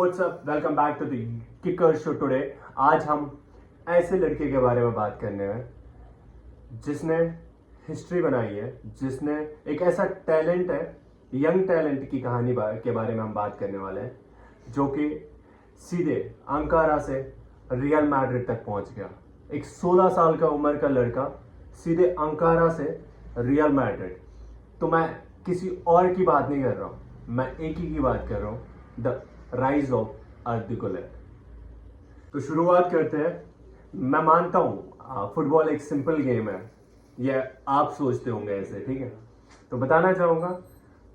WhatsApp, welcome back to the kicker show today. आज हम ऐसे लड़के के बारे में बात करने हैं जिसने हिस्ट्री बनाई है, जिसने एक ऐसा टैलेंट है, यंग टैलेंट की कहानी के बारे में हम बात करने वाले हैं, जो कि सीधे अंकारा से रियल मैड्रिड तक पहुंच गया। एक 16 साल का उम्र का लड़का सीधे अंकारा से रियल मैड्रिड। तो मैं किसी और की बात नहीं कर रहा हूं, मैं एक ही की बात कर रहा हूं, द राइज ऑफ अर्दा गुलेर। तो शुरुआत करते हैं। मैं मानता हूं फुटबॉल एक सिंपल गेम है, यह आप सोचते होंगे ऐसे, ठीक है। तो बताना चाहूंगा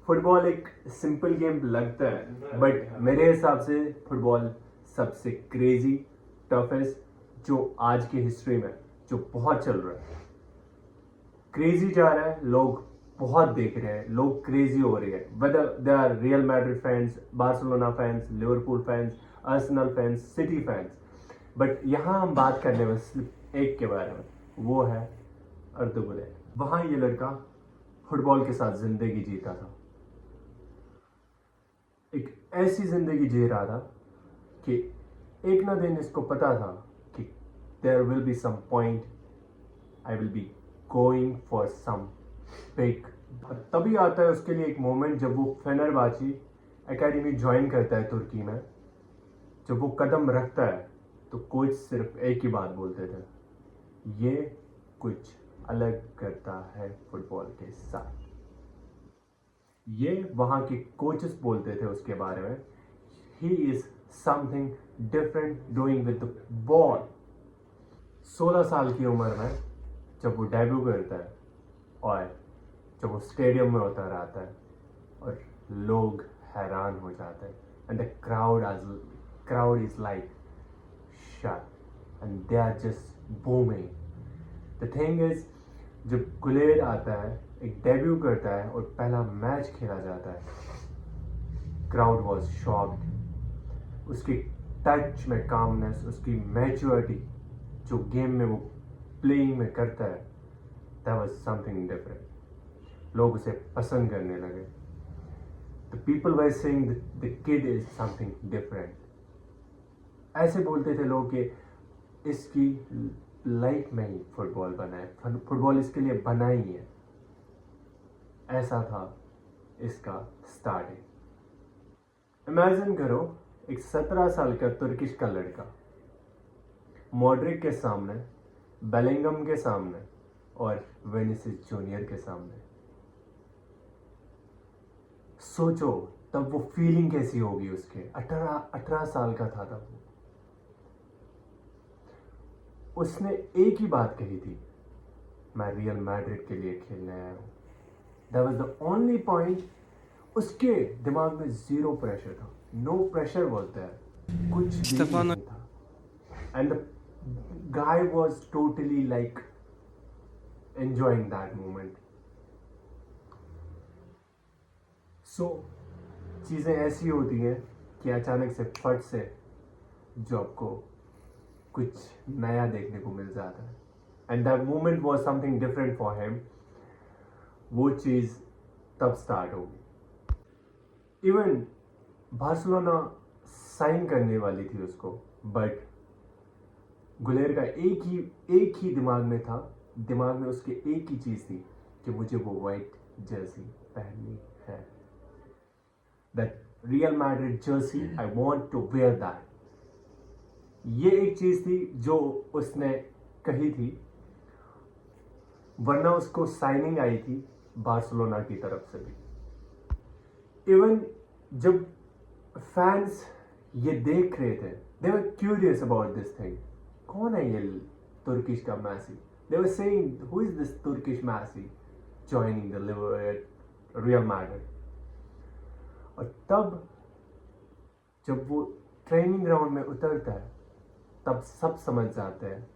फुटबॉल एक सिंपल गेम लगता है, बट मेरे हिसाब से फुटबॉल सबसे क्रेजी, टफेस्ट जो आज की हिस्ट्री में जो बहुत चल रहा है, क्रेजी जा रहा है। लोग बहुत देख रहे हैं, लोग क्रेजी हो रहे हैं, whether they are Real Madrid fans, Barcelona fans, Liverpool fans, Arsenal fans, City fans. But यहाँ हम बात करने में सिर्फ एक के बारे में, वो है अर्दा गुलेर। वहां ये लड़का फुटबॉल के साथ जिंदगी जीता था, एक ऐसी जिंदगी जी रहा था कि एक ना दिन इसको पता था कि there will be some point I will be going for some big. तभी आता है उसके लिए एक मोमेंट जब वो फेनरबाची एकेडमी ज्वाइन करता है तुर्की में। जब वो कदम रखता है तो कोच सिर्फ एक ही बात बोलते थे, ये कुछ अलग करता है फुटबॉल के साथ। ये वहां के कोचेस बोलते थे उसके बारे में, he is something different doing with the ball. 16 साल की उम्र में जब वो डेब्यू करता है और जब वो स्टेडियम में उतर आता है और लोग हैरान हो जाते हैं, and the crowd is like shut and they are just booming. The thing is, जब गुलेर आता है, एक डेब्यू करता है और पहला मैच खेला जाता है, क्राउड वाज शॉक्ड। उसकी टच में कामनेस, उसकी मैच्योरिटी जो गेम में वो प्लेइंग में करता है, दैट वाज समथिंग डिफरेंट। लोग उसे पसंद करने लगे। The people were saying the kid is something different. ऐसे बोलते थे लोग कि इसकी लाइफ में ही फुटबॉल बना है, फुटबॉल इसके लिए बना ही है। ऐसा था इसका स्टार्टिंग। इमेजिन करो एक 17 साल का तुर्किश का लड़का मॉड्रिक के सामने, बेलिंगम के सामने और विनीसियस जूनियर के सामने। सोचो तब वो फीलिंग कैसी होगी उसके। 18 साल का था तब वो। उसने एक ही बात कही थी, मैं रियल मैड्रिड के लिए खेलने आया हूं। That was the only point. उसके दिमाग में जीरो प्रेशर था, नो प्रेशर वाज देयर, कुछ भी नहीं था। And the guy was totally like enjoying that moment. So चीजें ऐसी होती हैं कि अचानक से फट से जो आपको कुछ नया देखने को मिल जाता है, and that moment was something different for him. वो चीज तब स्टार्ट होगी। इवन बार्सिलोना साइन करने वाली थी उसको, बट गुलेर का एक ही दिमाग में था, दिमाग में उसके एक ही चीज थी कि मुझे वो वाइट जर्सी पहननी है। That Real Madrid jersey, I want to wear that. ये एक चीज थी जो उसने कही थी, वरना उसको साइनिंग आई थी बार्सिलोना की तरफ से भी। इवन जब फैंस ये देख रहे थे, they were curious about this thing, कौन है ये तुर्किश का Messi? They were saying, who is this Turkish Messi joining the Real Madrid? और तब जब वो ट्रेनिंग ग्राउंड में उतरता है, तब सब समझ जाते हैं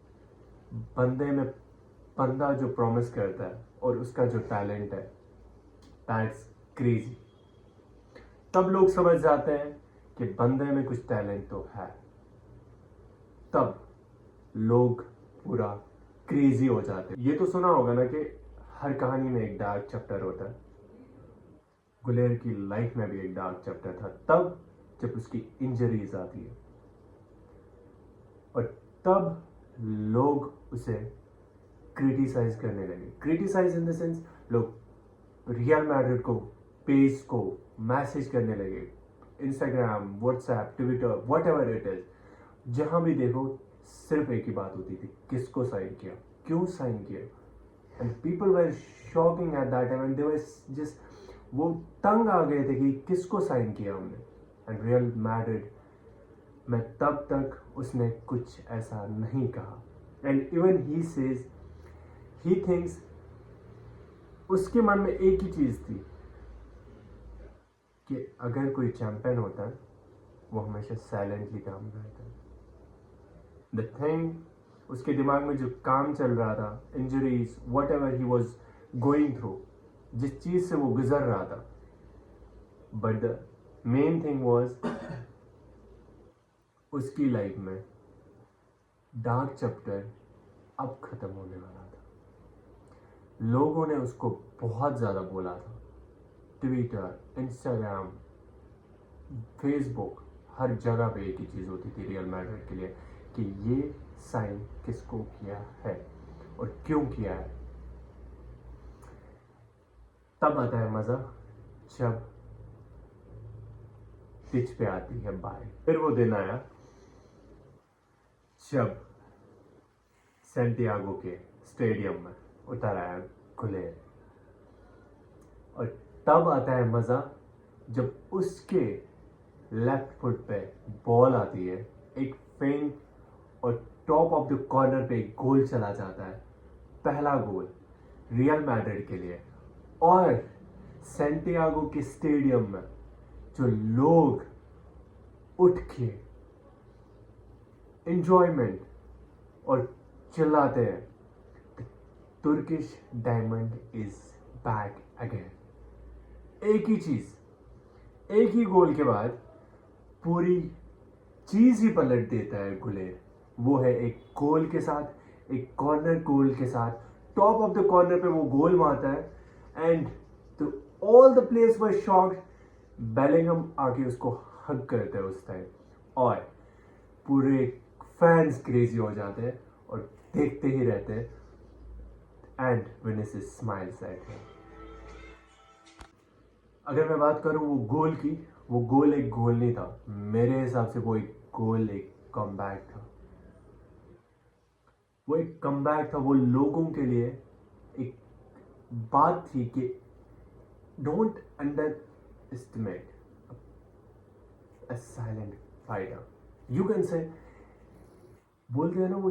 बंदा जो प्रॉमिस करता है और उसका जो टैलेंट है, दैट्स क्रेजी। तब लोग समझ जाते हैं कि बंदे में कुछ टैलेंट तो है। तब लोग पूरा क्रेजी हो जाते हैं। ये तो सुना होगा ना कि हर कहानी में एक डार्क चैप्टर होता है। गुलेर की लाइफ में भी एक डार्क चैप्टर था। तब जब उसकी इंजरीज आती है, और तब लोग उसे क्रिटिसाइज करने लगे। क्रिटिसाइज इन द सेंस, लोग रियल मैड्रिड को, पेज को मैसेज करने लगे, Instagram, WhatsApp, Twitter, what ever it is, जहां भी देखो सिर्फ एक ही बात होती थी, किसको साइन किया, क्यों साइन किया। And people were shocking at that time, and they were just, वो तंग आ गए थे कि किसको साइन किया हमने। एंड रियल मैड्रिड में तब तक उसने कुछ ऐसा नहीं कहा। And even he says, he thinks, उसके मन में एक ही चीज थी कि अगर कोई चैंपियन होता है वो हमेशा साइलेंटली काम करता है। द थिंग, उसके दिमाग में जो काम चल रहा था, injuries, what ever he was going through, जिस चीज से वो गुजर रहा था, but the main thing was, उसकी लाइफ में डार्क चैप्टर अब खत्म होने वाला था। लोगों ने उसको बहुत ज्यादा बोला था, ट्विटर, इंस्टाग्राम, फेसबुक, हर जगह पे एक ही चीज होती थी रियल मैड्रिड के लिए कि ये साइन किसको किया है और क्यों किया है। तब आता है मजा जब पिच पे आती है बाय। फिर वो दिन आया जब सैंटियागो के स्टेडियम में उतर आया गुलेर, और तब आता है मजा जब उसके लेफ्ट फुट पे बॉल आती है, एक फेंट, और टॉप ऑफ द कॉर्नर पे एक गोल चला जाता है, पहला गोल रियल मैड्रिड के लिए। और सैंटियागो के स्टेडियम में जो लोग उठ के एंजॉयमेंट और चिल्लाते हैं, Turkish diamond is back again. एक ही चीज, एक ही गोल के बाद पूरी चीज ही पलट देता है गुलेर। वो है एक गोल के साथ, एक कॉर्नर गोल के साथ, टॉप ऑफ द कॉर्नर पे वो गोल मारता है, and all the players were shocked. Bellingham आके उसको हग करते हैं उस टाइम, और पूरे फैंस क्रेजी हो जाते हैं और देखते ही रहते हैं, and Vinicius smiles at him. अगर मैं बात करूं वो गोल की, वो गोल एक गोल नहीं था मेरे हिसाब से, वो एक गोल, एक कमबैक था। वो एक कमबैक था, वो लोगों के लिए एक बात थी कि don't under estimate a silent fighter. You can say, बोलते हैं ना वो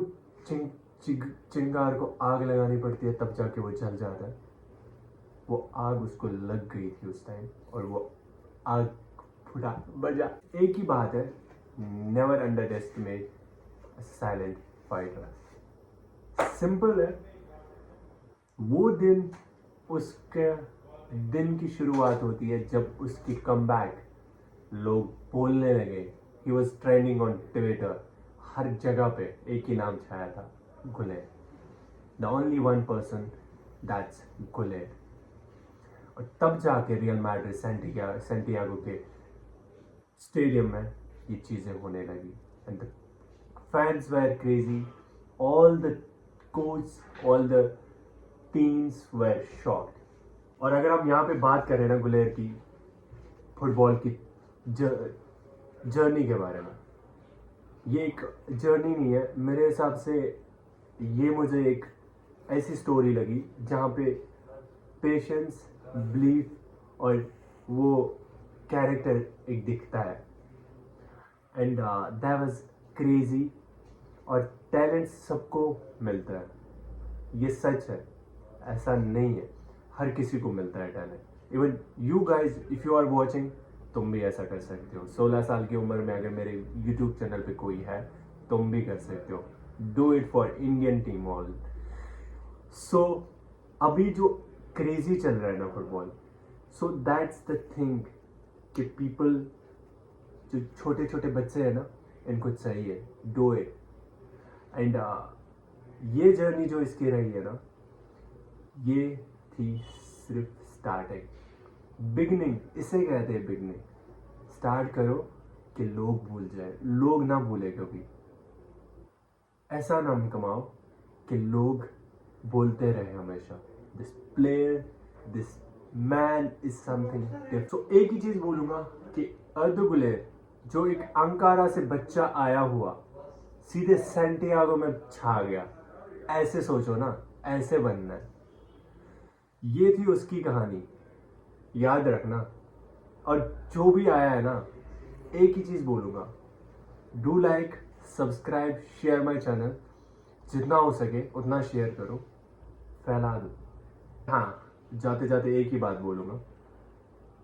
चिंगार को आग लगानी पड़ती है तब जाके वो जल जाता है। वो आग उसको लग गई थी उस टाइम, और वो आग फुटा बजा। एक ही बात है, never under estimate silent fighter. Simple है। वो दिन, उसके दिन की शुरुआत होती है जब उसकी कमबैक लोग बोलने लगे। He was trending on Twitter, हर जगह पे एक ही नाम छाया था, Guler. The only one person, that's Guler. और तब जाके रियल मैड्रिड सैंटियागो के स्टेडियम में ये चीजें होने लगी, and the fans were crazy, all the coach, all the teams were shocked. और अगर हम यहाँ पे बात करें ना गुलेर की फुटबॉल की जर्नी के बारे में, ये एक जर्नी नहीं है मेरे हिसाब से। ये मुझे एक ऐसी स्टोरी लगी जहाँ पे पेशेंस, बिलीफ और वो कैरेक्टर एक दिखता है, एंड दैट वाज क्रेजी। और टैलेंट सबको मिलता है, ये सच है, ऐसा नहीं है, हर किसी को मिलता है talent. Even you guys, if you are watching, तुम भी ऐसा कर सकते हो। 16 साल की उम्र में अगर मेरे यूट्यूब चैनल पे कोई है, तुम भी कर सकते हो। Do it for Indian team all. So अभी जो क्रेजी चल रहा है ना football, so that's the thing कि पीपल, जो छोटे छोटे बच्चे हैं ना, इनको चाहिए डू इट। एंड ये जर्नी जो इसकी रही है ना, ये थी सिर्फ स्टार्टिंग, बिगनिंग, इसे कहते हैं बिगनिंग। स्टार्ट करो कि लोग भूल जाए, लोग ना भूले कभी। ऐसा नाम कमाओ कि लोग बोलते रहे हमेशा, this player, this man is something different. तो एक ही चीज बोलूंगा कि अर्द गुलेर जो एक अंकारा से बच्चा आया हुआ सीधे सैंटियागो में छा गया, ऐसे सोचो ना, ऐसे बनना है। ये थी उसकी कहानी, याद रखना। और जो भी आया है ना, एक ही चीज बोलूंगा, do like, subscribe, share my channel. जितना हो सके उतना शेयर करो, फैला दो। हाँ, जाते जाते एक ही बात बोलूंगा,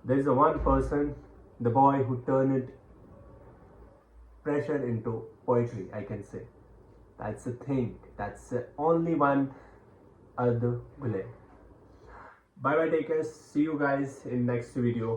there is a one person, the boy who turn it pressure into poetry, I can say. That's the thing. That's the only one other Gule. Bye bye, take care. See you guys in next video.